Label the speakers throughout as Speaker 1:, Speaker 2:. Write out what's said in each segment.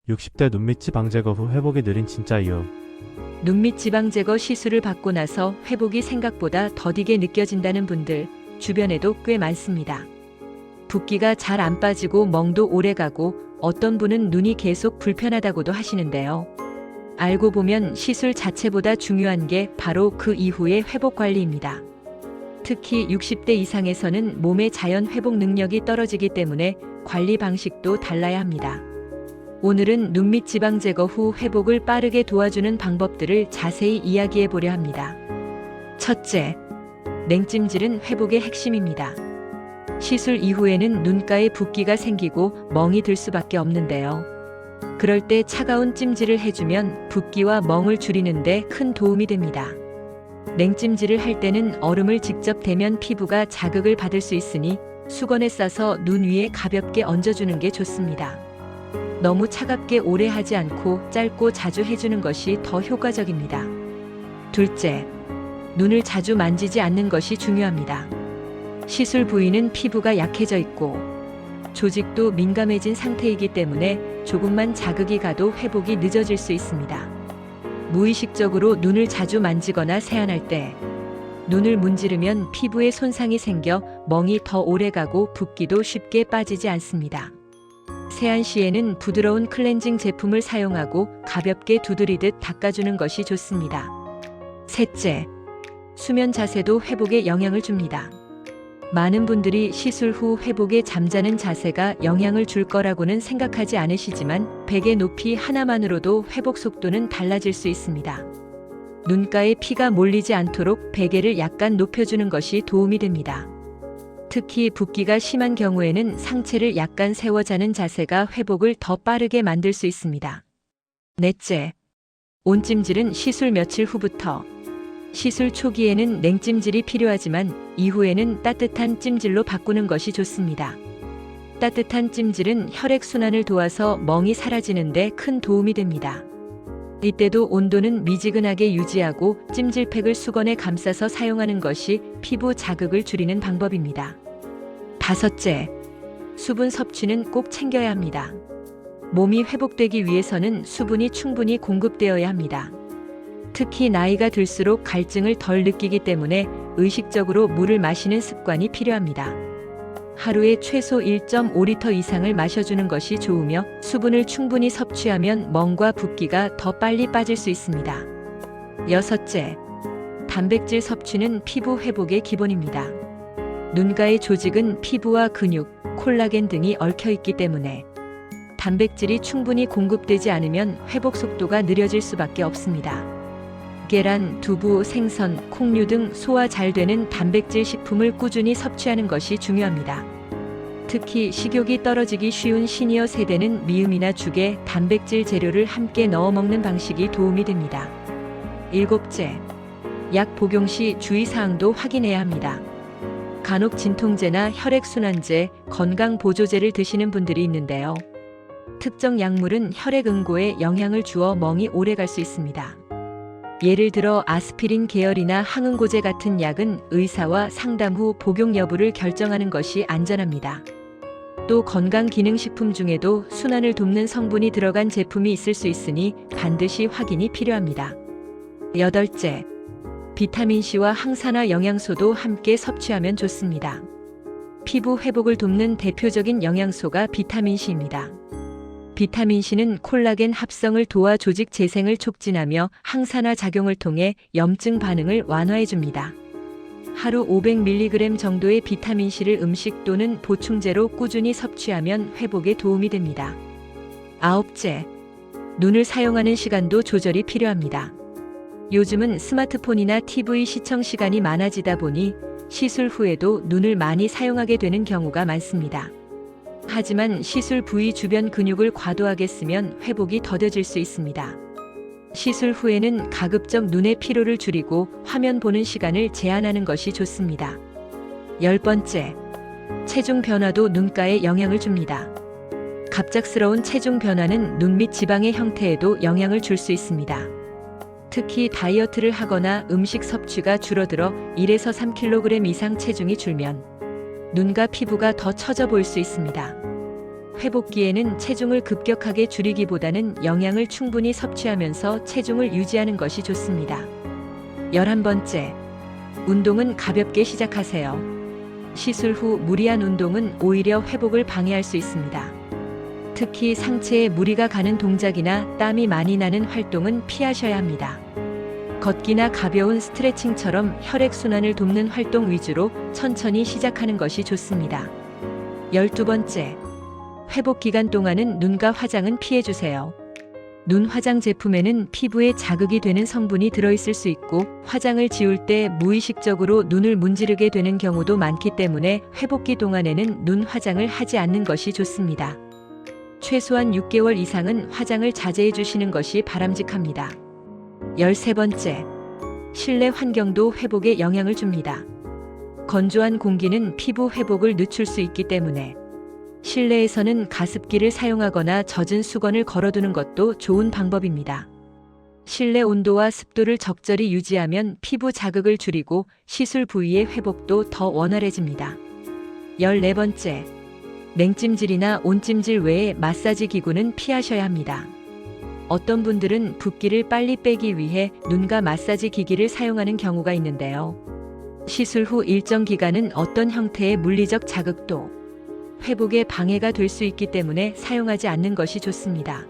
Speaker 1: 60대 눈밑 지방 제거 후 회복이 느린 진짜 이유.
Speaker 2: 눈밑 지방 제거 시술을 받고 나서 회복이 생각보다 더디게 느껴진다는 분들 주변에도 꽤 많습니다. 붓기가 잘 안 빠지고 멍도 오래 가고 어떤 분은 눈이 계속 불편하다고도 하시는데요. 알고 보면 시술 자체보다 중요한 게 바로 그 이후의 회복 관리입니다. 특히 60대 이상에서는 몸의 자연 회복 능력이 떨어지기 때문에 관리 방식도 달라야 합니다. 오늘은 눈밑 지방 제거 후 회복을 빠르게 도와주는 방법들을 자세히 이야기해 보려 합니다. 첫째, 냉찜질은 회복의 핵심입니다. 시술 이후에는 눈가에 붓기가 생기고 멍이 들 수밖에 없는데요. 그럴 때 차가운 찜질을 해주면 붓기와 멍을 줄이는데 큰 도움이 됩니다. 냉찜질을 할 때는 얼음을 직접 대면 피부가 자극을 받을 수 있으니 수건에 싸서 눈 위에 가볍게 얹어주는 게 좋습니다. 너무 차갑게 오래 하지 않고 짧고 자주 해주는 것이 더 효과적입니다. 둘째, 눈을 자주 만지지 않는 것이 중요합니다. 시술 부위는 피부가 약해져 있고 조직도 민감해진 상태이기 때문에 조금만 자극이 가도 회복이 늦어질 수 있습니다. 무의식적으로 눈을 자주 만지거나 세안할 때 눈을 문지르면 피부에 손상이 생겨 멍이 더 오래 가고 붓기도 쉽게 빠지지 않습니다. 세안 시에는 부드러운 클렌징 제품을 사용하고 가볍게 두드리듯 닦아주는 것이 좋습니다. 셋째, 수면 자세도 회복에 영향을 줍니다. 많은 분들이 시술 후 회복에 잠자는 자세가 영향을 줄 거라고는 생각하지 않으시지만 베개 높이 하나만으로도 회복 속도는 달라질 수 있습니다. 눈가에 피가 몰리지 않도록 베개를 약간 높여주는 것이 도움이 됩니다. 특히 붓기가 심한 경우에는 상체를 약간 세워 자는 자세가 회복을 더 빠르게 만들 수 있습니다. 넷째, 온찜질은 시술 며칠 후부터. 시술 초기에는 냉찜질이 필요하지만 이후에는 따뜻한 찜질로 바꾸는 것이 좋습니다. 따뜻한 찜질은 혈액순환을 도와서 멍이 사라지는데 큰 도움이 됩니다. 이때도 온도는 미지근하게 유지하고 찜질팩을 수건에 감싸서 사용하는 것이 피부 자극을 줄이는 방법입니다. 다섯째, 수분 섭취는 꼭 챙겨야 합니다. 몸이 회복되기 위해서는 수분이 충분히 공급되어야 합니다. 특히 나이가 들수록 갈증을 덜 느끼기 때문에 의식적으로 물을 마시는 습관이 필요합니다. 하루에 최소 1.5리터 이상을 마셔주는 것이 좋으며 수분을 충분히 섭취하면 멍과 붓기가 더 빨리 빠질 수 있습니다. 여섯째, 단백질 섭취는 피부 회복의 기본입니다. 눈가의 조직은 피부와 근육, 콜라겐 등이 얽혀 있기 때문에 단백질이 충분히 공급되지 않으면 회복 속도가 느려질 수밖에 없습니다. 계란, 두부, 생선, 콩류 등 소화 잘 되는 단백질 식품을 꾸준히 섭취하는 것이 중요합니다. 특히 식욕이 떨어지기 쉬운 시니어 세대는 미음이나 죽에 단백질 재료를 함께 넣어 먹는 방식이 도움이 됩니다. 일곱째, 약 복용 시 주의사항도 확인해야 합니다. 간혹 진통제나 혈액순환제, 건강보조제를 드시는 분들이 있는데요. 특정 약물은 혈액 응고에 영향을 주어 멍이 오래 갈 수 있습니다. 예를 들어 아스피린 계열이나 항응고제 같은 약은 의사와 상담 후 복용 여부를 결정하는 것이 안전합니다. 또 건강기능식품 중에도 순환을 돕는 성분이 들어간 제품이 있을 수 있으니 반드시 확인이 필요합니다. 여덟째, 비타민C와 항산화 영양소도 함께 섭취하면 좋습니다. 피부 회복을 돕는 대표적인 영양소가 비타민C입니다. 비타민C는 콜라겐 합성을 도와 조직 재생을 촉진하며 항산화 작용을 통해 염증 반응을 완화해줍니다. 하루 500mg 정도의 비타민C를 음식 또는 보충제로 꾸준히 섭취하면 회복에 도움이 됩니다. 아홉째, 눈을 사용하는 시간도 조절이 필요합니다. 요즘은 스마트폰이나 TV 시청 시간이 많아지다 보니 시술 후에도 눈을 많이 사용하게 되는 경우가 많습니다. 하지만 시술 부위 주변 근육을 과도하게 쓰면 회복이 더뎌질 수 있습니다. 시술 후에는 가급적 눈의 피로를 줄이고 화면 보는 시간을 제한하는 것이 좋습니다. 10번째, 체중 변화도 눈가에 영향을 줍니다. 갑작스러운 체중 변화는 눈 밑 지방의 형태에도 영향을 줄 수 있습니다. 특히 다이어트를 하거나 음식 섭취가 줄어들어 1에서 3kg 이상 체중이 줄면 눈과 피부가 더 처져 보일 수 있습니다. 회복기에는 체중을 급격하게 줄이기보다는 영양을 충분히 섭취하면서 체중을 유지하는 것이 좋습니다. 11번째, 운동은 가볍게 시작하세요. 시술 후 무리한 운동은 오히려 회복을 방해할 수 있습니다. 특히 상체에 무리가 가는 동작이나 땀이 많이 나는 활동은 피하셔야 합니다. 걷기나 가벼운 스트레칭처럼 혈액순환을 돕는 활동 위주로 천천히 시작하는 것이 좋습니다. 12번째, 회복 기간 동안은 눈과 화장은 피해주세요. 눈 화장 제품에는 피부에 자극이 되는 성분이 들어있을 수 있고 화장을 지울 때 무의식적으로 눈을 문지르게 되는 경우도 많기 때문에 회복기 동안에는 눈 화장을 하지 않는 것이 좋습니다. 최소한 6개월 이상은 화장을 자제해 주시는 것이 바람직합니다. 13번째, 실내 환경도 회복에 영향을 줍니다. 건조한 공기는 피부 회복을 늦출 수 있기 때문에 실내에서는 가습기를 사용하거나 젖은 수건을 걸어두는 것도 좋은 방법입니다. 실내 온도와 습도를 적절히 유지하면 피부 자극을 줄이고 시술 부위의 회복도 더 원활해집니다. 14번째, 냉찜질이나 온찜질 외에 마사지 기구는 피하셔야 합니다. 어떤 분들은 붓기를 빨리 빼기 위해 눈가 마사지 기기를 사용하는 경우가 있는데요. 시술 후 일정 기간은 어떤 형태의 물리적 자극도 회복에 방해가 될 수 있기 때문에 사용하지 않는 것이 좋습니다.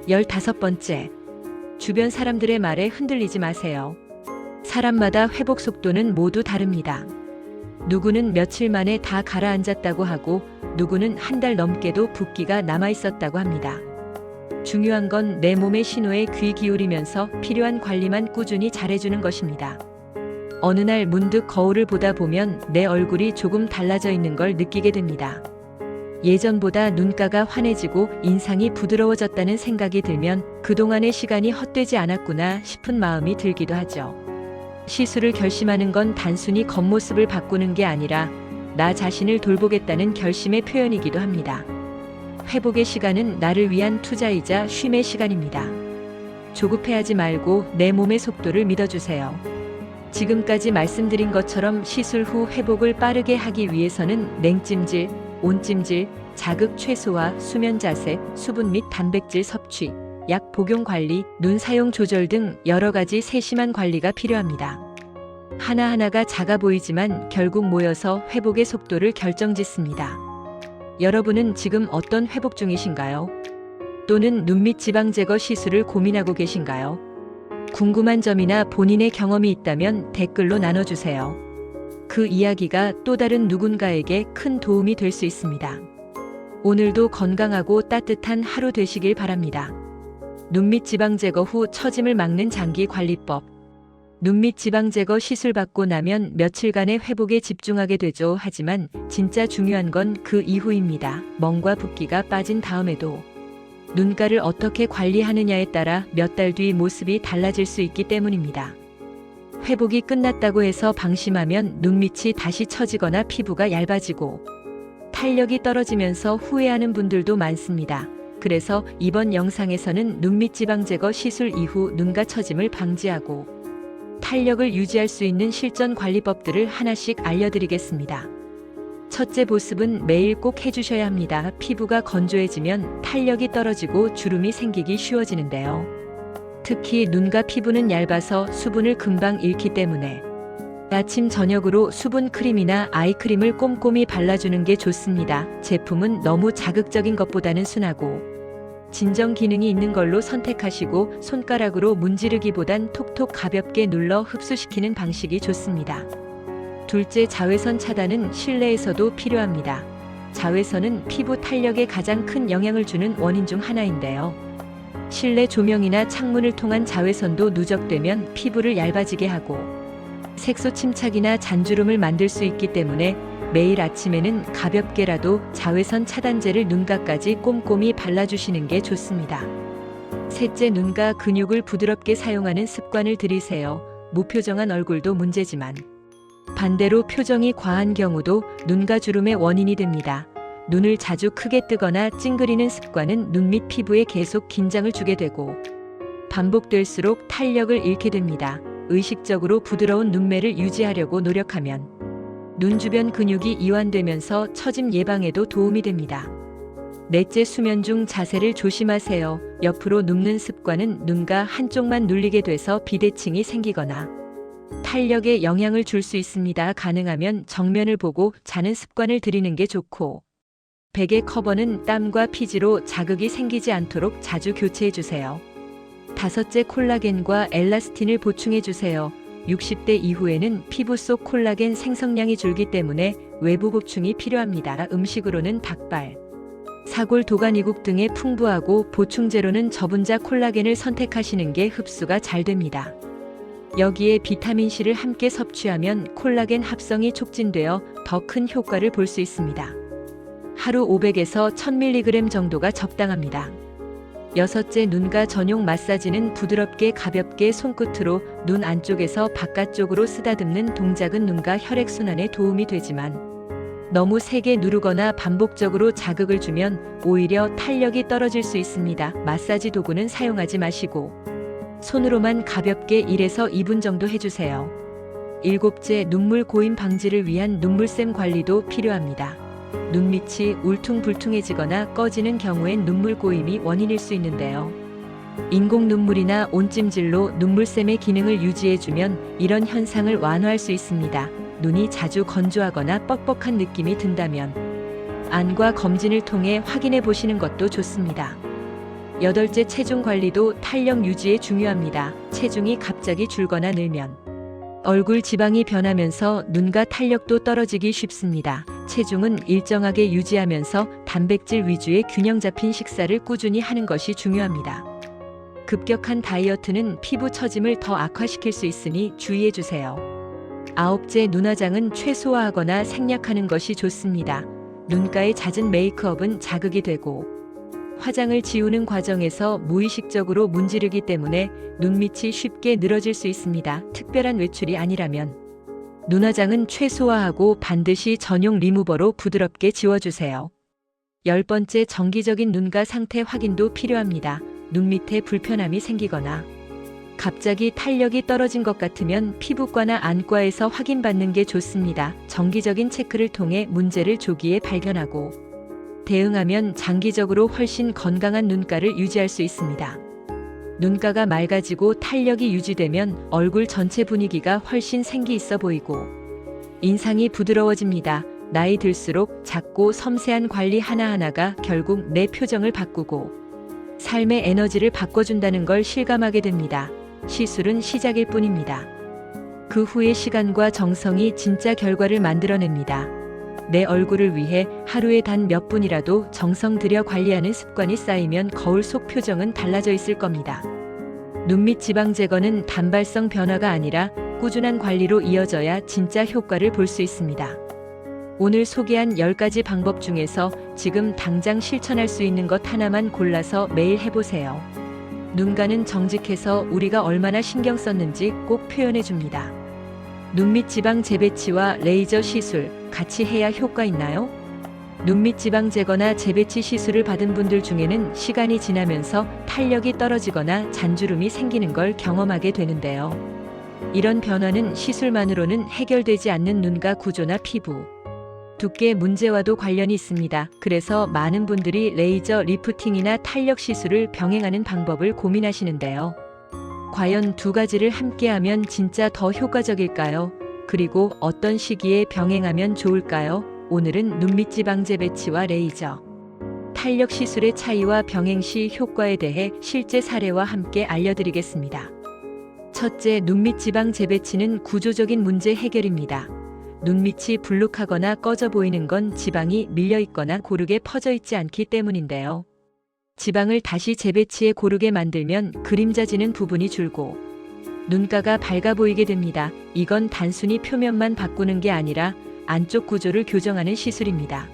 Speaker 2: 15번째, 주변 사람들의 말에 흔들리지 마세요. 사람마다 회복 속도는 모두 다릅니다. 누구는 며칠 만에 다 가라앉았다고 하고 누구는 한 달 넘게도 붓기가 남아있었다고 합니다. 중요한 건 내 몸의 신호에 귀 기울이면서 필요한 관리만 꾸준히 잘해주는 것입니다. 어느 날 문득 거울을 보다 보면 내 얼굴이 조금 달라져 있는 걸 느끼게 됩니다. 예전보다 눈가가 환해지고 인상이 부드러워졌다는 생각이 들면 그동안의 시간이 헛되지 않았구나 싶은 마음이 들기도 하죠. 시술을 결심하는 건 단순히 겉모습을 바꾸는 게 아니라 나 자신을 돌보겠다는 결심의 표현이기도 합니다. 회복의 시간은 나를 위한 투자이자 쉼의 시간입니다. 조급해하지 말고 내 몸의 속도를 믿어주세요. 지금까지 말씀드린 것처럼 시술 후 회복을 빠르게 하기 위해서는 냉찜질, 온찜질, 자극 최소화, 수면 자세, 수분 및 단백질 섭취, 약 복용 관리, 눈 사용 조절 등 여러 가지 세심한 관리가 필요합니다. 하나하나가 작아 보이지만 결국 모여서 회복의 속도를 결정짓습니다. 여러분은 지금 어떤 회복 중이신가요? 또는 눈밑 지방 제거 시술을 고민하고 계신가요? 궁금한 점이나 본인의 경험이 있다면 댓글로 나눠주세요. 그 이야기가 또 다른 누군가에게 큰 도움이 될 수 있습니다. 오늘도 건강하고 따뜻한 하루 되시길 바랍니다. 눈밑 지방 제거 후 처짐을 막는 장기 관리법. 눈밑 지방 제거 시술 받고 나면 며칠간의 회복에 집중하게 되죠. 하지만 진짜 중요한 건 그 이후입니다. 멍과 붓기가 빠진 다음에도 눈가를 어떻게 관리하느냐에 따라 몇 달 뒤 모습이 달라질 수 있기 때문입니다. 회복이 끝났다고 해서 방심하면 눈밑이 다시 처지거나 피부가 얇아지고 탄력이 떨어지면서 후회하는 분들도 많습니다. 그래서 이번 영상에서는 눈밑 지방 제거 시술 이후 눈가 처짐을 방지하고 탄력을 유지할 수 있는 실전 관리법들을 하나씩 알려드리겠습니다. 첫째 보습은 매일 꼭 해주셔야 합니다. 피부가 건조해지면 탄력이 떨어지고 주름이 생기기 쉬워지는데요. 특히 눈과 피부는 얇아서 수분을 금방 잃기 때문에 아침 저녁으로 수분 크림이나 아이크림을 꼼꼼히 발라주는 게 좋습니다. 제품은 너무 자극적인 것보다는 순하고 진정 기능이 있는 걸로 선택하시고 손가락으로 문지르기보단 톡톡 가볍게 눌러 흡수시키는 방식이 좋습니다. 둘째, 자외선 차단은 실내에서도 필요합니다. 자외선은 피부 탄력에 가장 큰 영향을 주는 원인 중 하나인데요. 실내 조명이나 창문을 통한 자외선도 누적되면 피부를 얇아지게 하고 색소 침착이나 잔주름을 만들 수 있기 때문에 매일 아침에는 가볍게라도 자외선 차단제를 눈가까지 꼼꼼히 발라주시는 게 좋습니다. 셋째, 눈가 근육을 부드럽게 사용하는 습관을 들이세요. 무표정한 얼굴도 문제지만 반대로 표정이 과한 경우도 눈가 주름의 원인이 됩니다. 눈을 자주 크게 뜨거나 찡그리는 습관은 눈 밑 피부에 계속 긴장을 주게 되고 반복될수록 탄력을 잃게 됩니다. 의식적으로 부드러운 눈매를 유지하려고 노력하면 눈 주변 근육이 이완되면서 처짐 예방에도 도움이 됩니다. 넷째, 수면 중 자세를 조심하세요. 옆으로 눕는 습관은 눈가 한쪽만 눌리게 돼서 비대칭이 생기거나 탄력에 영향을 줄 수 있습니다. 가능하면 정면을 보고 자는 습관을 들이는 게 좋고, 베개 커버는 땀과 피지로 자극이 생기지 않도록 자주 교체해 주세요. 다섯째, 콜라겐과 엘라스틴을 보충해 주세요. 60대 이후에는 피부 속 콜라겐 생성량이 줄기 때문에 외부 보충이 필요합니다. 음식으로는 닭발, 사골, 도가니국 등의 풍부하고 보충제로는 저분자 콜라겐을 선택하시는 게 흡수가 잘 됩니다. 여기에 비타민C를 함께 섭취하면 콜라겐 합성이 촉진되어 더 큰 효과를 볼 수 있습니다. 하루 500에서 1000mg 정도가 적당합니다. 여섯째, 눈가 전용 마사지는 부드럽게 가볍게 손끝으로 눈 안쪽에서 바깥쪽으로 쓰다듬는 동작은 눈가 혈액순환에 도움이 되지만, 너무 세게 누르거나 반복적으로 자극을 주면 오히려 탄력이 떨어질 수 있습니다. 마사지 도구는 사용하지 마시고 손으로만 가볍게 1에서 2분 정도 해주세요. 일곱째, 눈물 고임 방지를 위한 눈물샘 관리도 필요합니다. 눈밑이 울퉁불퉁해지거나 꺼지는 경우엔 눈물 고임이 원인일 수 있는데요. 인공 눈물이나 온찜질로 눈물샘의 기능을 유지해주면 이런 현상을 완화할 수 있습니다. 눈이 자주 건조하거나 뻑뻑한 느낌이 든다면 안과 검진을 통해 확인해 보시는 것도 좋습니다. 여덟째, 체중 관리도 탄력 유지에 중요합니다. 체중이 갑자기 줄거나 늘면 얼굴 지방이 변하면서 눈과 탄력도 떨어지기 쉽습니다. 체중은 일정하게 유지하면서 단백질 위주의 균형 잡힌 식사를 꾸준히 하는 것이 중요합니다. 급격한 다이어트는 피부 처짐을 더 악화시킬 수 있으니 주의해 주세요. 아홉째, 눈화장은 최소화하거나 생략하는 것이 좋습니다. 눈가의 잦은 메이크업은 자극이 되고 화장을 지우는 과정에서 무의식적으로 문지르기 때문에 눈밑이 쉽게 늘어질 수 있습니다. 특별한 외출이 아니라면 눈화장은 최소화하고 반드시 전용 리무버로 부드럽게 지워주세요. 10번째, 정기적인 눈가 상태 확인도 필요합니다. 눈 밑에 불편함이 생기거나 갑자기 탄력이 떨어진 것 같으면 피부과나 안과에서 확인받는 게 좋습니다. 정기적인 체크를 통해 문제를 조기에 발견하고 대응하면 장기적으로 훨씬 건강한 눈가를 유지할 수 있습니다. 눈가가 맑아지고 탄력이 유지되면 얼굴 전체 분위기가 훨씬 생기 있어 보이고 인상이 부드러워집니다. 나이 들수록 작고 섬세한 관리 하나하나가 결국 내 표정을 바꾸고 삶의 에너지를 바꿔준다는 걸 실감하게 됩니다. 시술은 시작일 뿐입니다. 그 후의 시간과 정성이 진짜 결과를 만들어냅니다. 내 얼굴을 위해 하루에 단 몇 분이라도 정성 들여 관리하는 습관이 쌓이면 거울 속 표정은 달라져 있을 겁니다. 눈밑 지방 제거는 단발성 변화가 아니라 꾸준한 관리로 이어져야 진짜 효과를 볼 수 있습니다. 오늘 소개한 10가지 방법 중에서 지금 당장 실천할 수 있는 것 하나만 골라서 매일 해보세요. 눈가는 정직해서 우리가 얼마나 신경 썼는지 꼭 표현해 줍니다. 눈밑 지방 재배치와 레이저 시술 같이 해야 효과 있나요? 눈밑 지방 제거나 재배치 시술을 받은 분들 중에는 시간이 지나면서 탄력이 떨어지거나 잔주름이 생기는 걸 경험하게 되는데요. 이런 변화는 시술만으로는 해결되지 않는 눈가 구조나 피부, 두께 문제와도 관련이 있습니다. 그래서 많은 분들이 레이저 리프팅이나 탄력 시술을 병행하는 방법을 고민하시는데요. 과연 두 가지를 함께하면 진짜 더 효과적일까요? 그리고 어떤 시기에 병행하면 좋을까요? 오늘은 눈밑 지방 재배치와 레이저 탄력 시술의 차이와 병행 시 효과에 대해 실제 사례와 함께 알려드리겠습니다. 첫째, 눈밑 지방 재배치는 구조적인 문제 해결입니다. 눈밑이 불룩하거나 꺼져 보이는 건 지방이 밀려 있거나 고르게 퍼져 있지 않기 때문인데요. 지방을 다시 재배치해 고르게 만들면 그림자지는 부분이 줄고 눈가가 밝아 보이게 됩니다. 이건 단순히 표면만 바꾸는 게 아니라 안쪽 구조를 교정하는 시술입니다.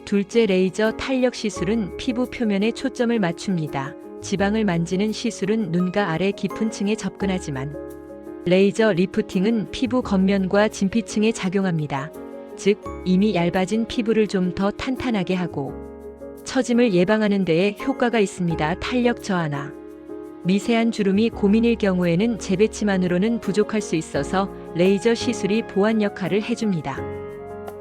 Speaker 2: 둘째, 레이저 탄력 시술은 피부 표면에 초점을 맞춥니다. 지방을 만지는 시술은 눈가 아래 깊은 층에 접근하지만 레이저 리프팅은 피부 겉면과 진피층에 작용합니다. 즉, 이미 얇아진 피부를 좀 더 탄탄하게 하고 처짐을 예방하는 데에 효과가 있습니다. 탄력 저하나 미세한 주름이 고민일 경우에는 재배치만으로는 부족할 수 있어서 레이저 시술이 보완 역할을 해줍니다.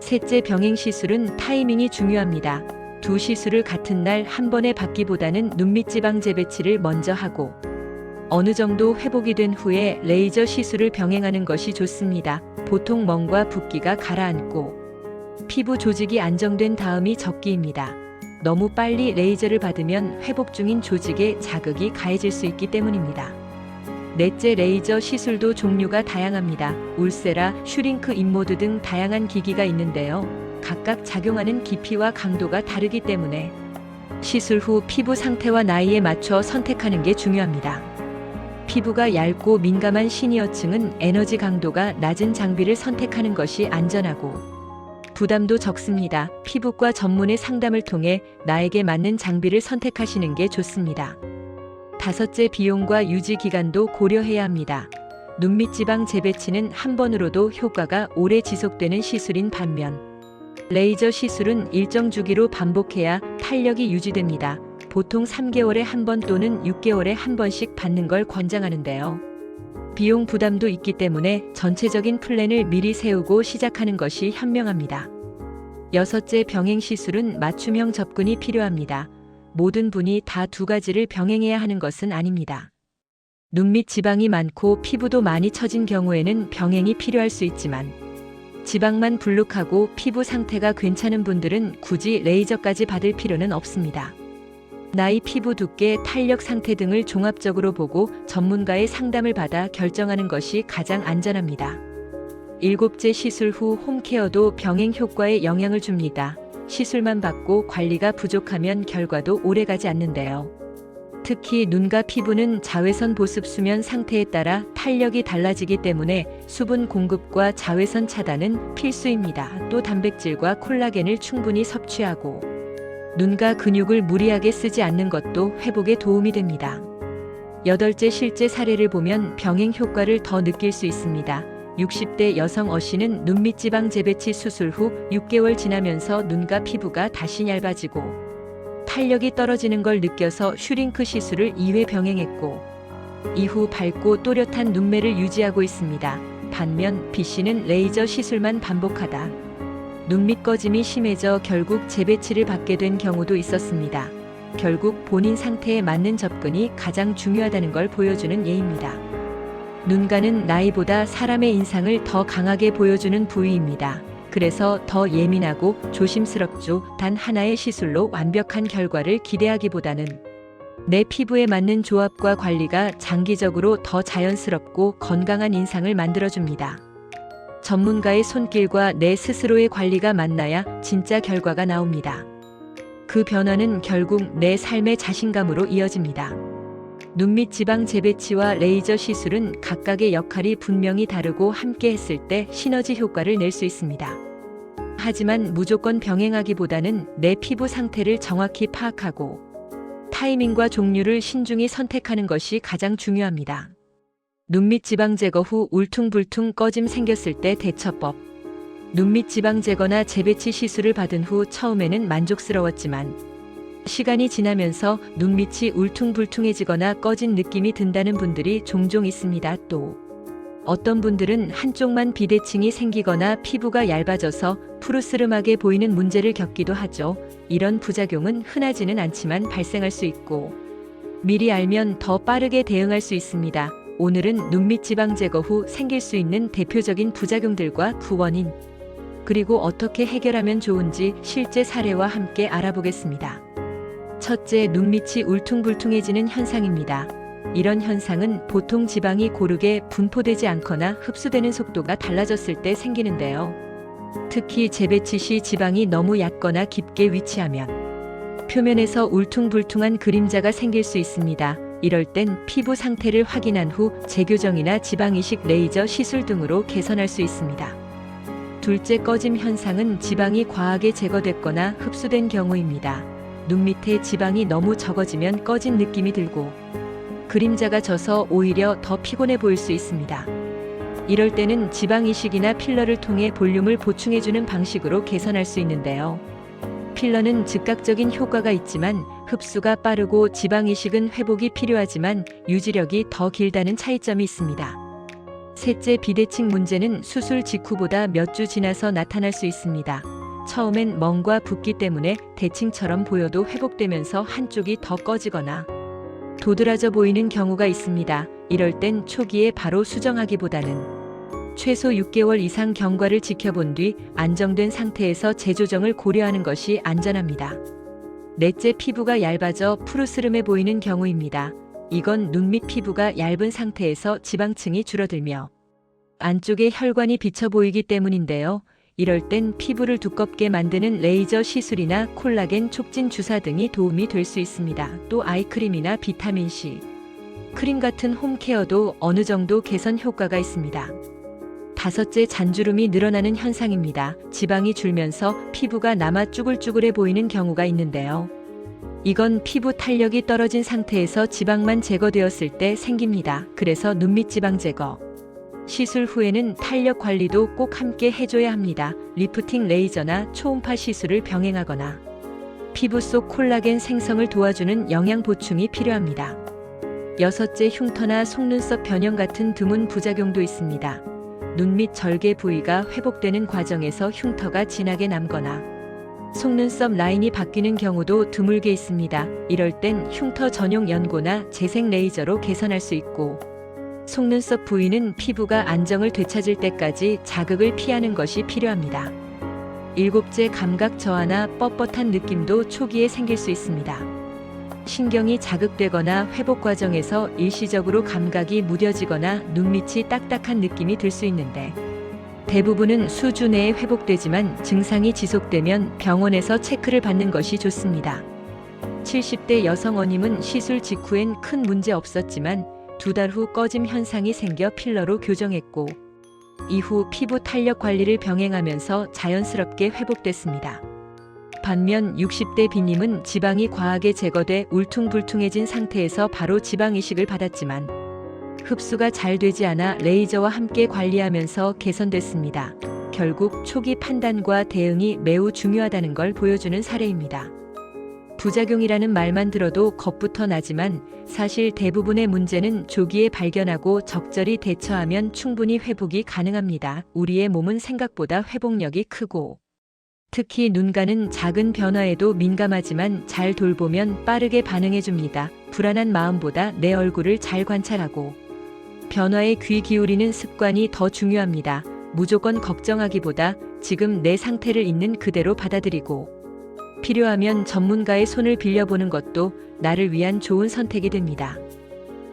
Speaker 2: 셋째, 병행 시술은 타이밍이 중요합니다. 두 시술을 같은 날 한 번에 받기보다는 눈밑 지방 재배치를 먼저 하고 어느 정도 회복이 된 후에 레이저 시술을 병행하는 것이 좋습니다. 보통 멍과 붓기가 가라앉고 피부 조직이 안정된 다음이 적기입니다. 너무 빨리 레이저를 받으면 회복 중인 조직에 자극이 가해질 수 있기 때문입니다. 넷째, 레이저 시술도 종류가 다양합니다. 울세라, 슈링크 임모드 등 다양한 기기가 있는데요. 각각 작용하는 깊이와 강도가 다르기 때문에 시술 후 피부 상태와 나이에 맞춰 선택하는 게 중요합니다. 피부가 얇고 민감한 시니어층은 에너지 강도가 낮은 장비를 선택하는 것이 안전하고 부담도 적습니다. 피부과 전문의 상담을 통해 나에게 맞는 장비를 선택하시는 게 좋습니다. 다섯째, 비용과 유지 기간도 고려해야 합니다. 눈밑 지방 재배치는 한 번으로도 효과가 오래 지속되는 시술인 반면 레이저 시술은 일정 주기로 반복해야 탄력이 유지됩니다. 보통 3개월에 한 번 또는 6개월에 한 번씩 받는 걸 권장하는데요. 비용 부담도 있기 때문에 전체적인 플랜을 미리 세우고 시작하는 것이 현명합니다. 여섯째, 병행 시술은 맞춤형 접근이 필요합니다. 모든 분이 다 두 가지를 병행해야 하는 것은 아닙니다. 눈밑 지방이 많고 피부도 많이 처진 경우에는 병행이 필요할 수 있지만 지방만 불룩하고 피부 상태가 괜찮은 분들은 굳이 레이저까지 받을 필요는 없습니다. 나이, 피부 두께, 탄력 상태 등을 종합적으로 보고 전문가의 상담을 받아 결정하는 것이 가장 안전합니다. 일곱째, 시술 후 홈케어도 병행 효과에 영향을 줍니다. 시술만 받고 관리가 부족하면 결과도 오래가지 않는데요. 특히 눈과 피부는 자외선 보습 수면 상태에 따라 탄력이 달라지기 때문에 수분 공급과 자외선 차단은 필수입니다. 또 단백질과 콜라겐을 충분히 섭취하고 눈과 근육을 무리하게 쓰지 않는 것도 회복에 도움이 됩니다. 여덟째, 실제 사례를 보면 병행 효과를 더 느낄 수 있습니다. 60대 여성 어씨는 눈밑 지방 재배치 수술 후 6개월 지나면서 눈과 피부가 다시 얇아지고 탄력이 떨어지는 걸 느껴서 슈링크 시술을 2회 병행했고 이후 밝고 또렷한 눈매를 유지하고 있습니다. 반면 B씨는 레이저 시술만 반복하다 눈밑 꺼짐이 심해져 결국 재배치를 받게 된 경우도 있었습니다. 결국 본인 상태에 맞는 접근이 가장 중요하다는 걸 보여주는 예입니다. 눈가는 나이보다 사람의 인상을 더 강하게 보여주는 부위입니다. 그래서 더 예민하고 조심스럽죠. 단 하나의 시술로 완벽한 결과를 기대하기보다는 내 피부에 맞는 조합과 관리가 장기적으로 더 자연스럽고 건강한 인상을 만들어줍니다. 전문가의 손길과 내 스스로의 관리가 만나야 진짜 결과가 나옵니다. 그 변화는 결국 내 삶의 자신감으로 이어집니다. 눈밑 지방 재배치와 레이저 시술은 각각의 역할이 분명히 다르고 함께 했을 때 시너지 효과를 낼 수 있습니다. 하지만 무조건 병행하기보다는 내 피부 상태를 정확히 파악하고 타이밍과 종류를 신중히 선택하는 것이 가장 중요합니다. 눈밑 지방 제거 후 울퉁불퉁 꺼짐 생겼을 때 대처법. 눈밑 지방 제거나 재배치 시술을 받은 후 처음에는 만족스러웠지만 시간이 지나면서 눈밑이 울퉁불퉁해지거나 꺼진 느낌이 든다는 분들이 종종 있습니다. 또 어떤 분들은 한쪽만 비대칭이 생기거나 피부가 얇아져서 푸르스름하게 보이는 문제를 겪기도 하죠. 이런 부작용은 흔하지는 않지만 발생할 수 있고 미리 알면 더 빠르게 대응할 수 있습니다. 오늘은 눈밑 지방 제거 후 생길 수 있는 대표적인 부작용들과 그 원인, 그리고 어떻게 해결하면 좋은지 실제 사례와 함께 알아보겠습니다. 첫째, 눈밑이 울퉁불퉁해지는 현상입니다. 이런 현상은 보통 지방이 고르게 분포되지 않거나 흡수되는 속도가 달라졌을 때 생기는데요. 특히 재배치 시 지방이 너무 얕거나 깊게 위치하면 표면에서 울퉁불퉁한 그림자가 생길 수 있습니다. 이럴 땐 피부 상태를 확인한 후 재교정이나 지방이식 레이저 시술 등으로 개선할 수 있습니다. 둘째, 꺼짐 현상은 지방이 과하게 제거됐거나 흡수된 경우입니다. 눈 밑에 지방이 너무 적어지면 꺼진 느낌이 들고 그림자가 져서 오히려 더 피곤해 보일 수 있습니다. 이럴 때는 지방 이식이나 필러를 통해 볼륨을 보충해주는 방식으로 개선할 수 있는데요. 필러는 즉각적인 효과가 있지만 흡수가 빠르고 지방 이식은 회복이 필요하지만 유지력이 더 길다는 차이점이 있습니다. 셋째, 비대칭 문제는 수술 직후보다 몇 주 지나서 나타날 수 있습니다. 처음엔 멍과 붓기 때문에 대칭처럼 보여도 회복되면서 한쪽이 더 꺼지거나 도드라져 보이는 경우가 있습니다. 이럴 땐 초기에 바로 수정하기보다는 최소 6개월 이상 경과를 지켜본 뒤 안정된 상태에서 재조정을 고려하는 것이 안전합니다. 넷째, 피부가 얇아져 푸르스름해 보이는 경우입니다. 이건 눈 밑 피부가 얇은 상태에서 지방층이 줄어들며 안쪽에 혈관이 비쳐 보이기 때문인데요. 이럴 땐 피부를 두껍게 만드는 레이저 시술이나 콜라겐 촉진 주사 등이 도움이 될 수 있습니다. 또 아이크림이나 비타민C 크림 같은 홈케어도 어느 정도 개선 효과가 있습니다. 다섯째, 잔주름이 늘어나는 현상입니다. 지방이 줄면서 피부가 남아 쭈글쭈글해 보이는 경우가 있는데요. 이건 피부 탄력이 떨어진 상태에서 지방만 제거되었을 때 생깁니다. 그래서 눈밑 지방 제거 시술 후에는 탄력 관리도 꼭 함께 해줘야 합니다. 리프팅 레이저나 초음파 시술을 병행하거나 피부 속 콜라겐 생성을 도와주는 영양 보충이 필요합니다. 여섯째, 흉터나 속눈썹 변형 같은 드문 부작용도 있습니다. 눈 밑 절개 부위가 회복되는 과정에서 흉터가 진하게 남거나 속눈썹 라인이 바뀌는 경우도 드물게 있습니다. 이럴 땐 흉터 전용 연고나 재생 레이저로 개선할 수 있고 속눈썹 부위는 피부가 안정을 되찾을 때까지 자극을 피하는 것이 필요합니다. 일곱째, 감각 저하나 뻣뻣한 느낌도 초기에 생길 수 있습니다. 신경이 자극되거나 회복 과정에서 일시적으로 감각이 무뎌지거나 눈밑이 딱딱한 느낌이 들 수 있는데 대부분은 수주 내에 회복되지만 증상이 지속되면 병원에서 체크를 받는 것이 좋습니다. 70대 여성 어님은 시술 직후엔 큰 문제 없었지만 2달 후 꺼짐 현상이 생겨 필러로 교정했고 이후 피부 탄력 관리를 병행하면서 자연스럽게 회복됐습니다. 반면 60대 B님은 지방이 과하게 제거돼 울퉁불퉁해진 상태에서 바로 지방 이식을 받았지만 흡수가 잘 되지 않아 레이저와 함께 관리하면서 개선됐습니다. 결국 초기 판단과 대응이 매우 중요하다는 걸 보여주는 사례입니다. 부작용이라는 말만 들어도 겁부터 나지만 사실 대부분의 문제는 조기에 발견하고 적절히 대처하면 충분히 회복이 가능합니다. 우리의 몸은 생각보다 회복력이 크고 특히 눈가는 작은 변화에도 민감하지만 잘 돌보면 빠르게 반응해줍니다. 불안한 마음보다 내 얼굴을 잘 관찰하고 변화에 귀 기울이는 습관이 더 중요합니다. 무조건 걱정하기보다 지금 내 상태를 있는 그대로 받아들이고 필요하면 전문가의 손을 빌려보는 것도 나를 위한 좋은 선택이 됩니다.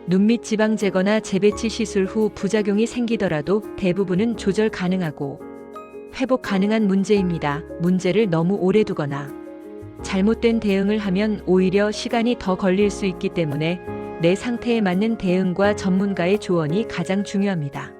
Speaker 2: 눈밑 지방 제거나 재배치 시술 후 부작용이 생기더라도 대부분은 조절 가능하고 회복 가능한 문제입니다. 문제를 너무 오래 두거나 잘못된 대응을 하면 오히려 시간이 더 걸릴 수 있기 때문에 내 상태에 맞는 대응과 전문가의 조언이 가장 중요합니다.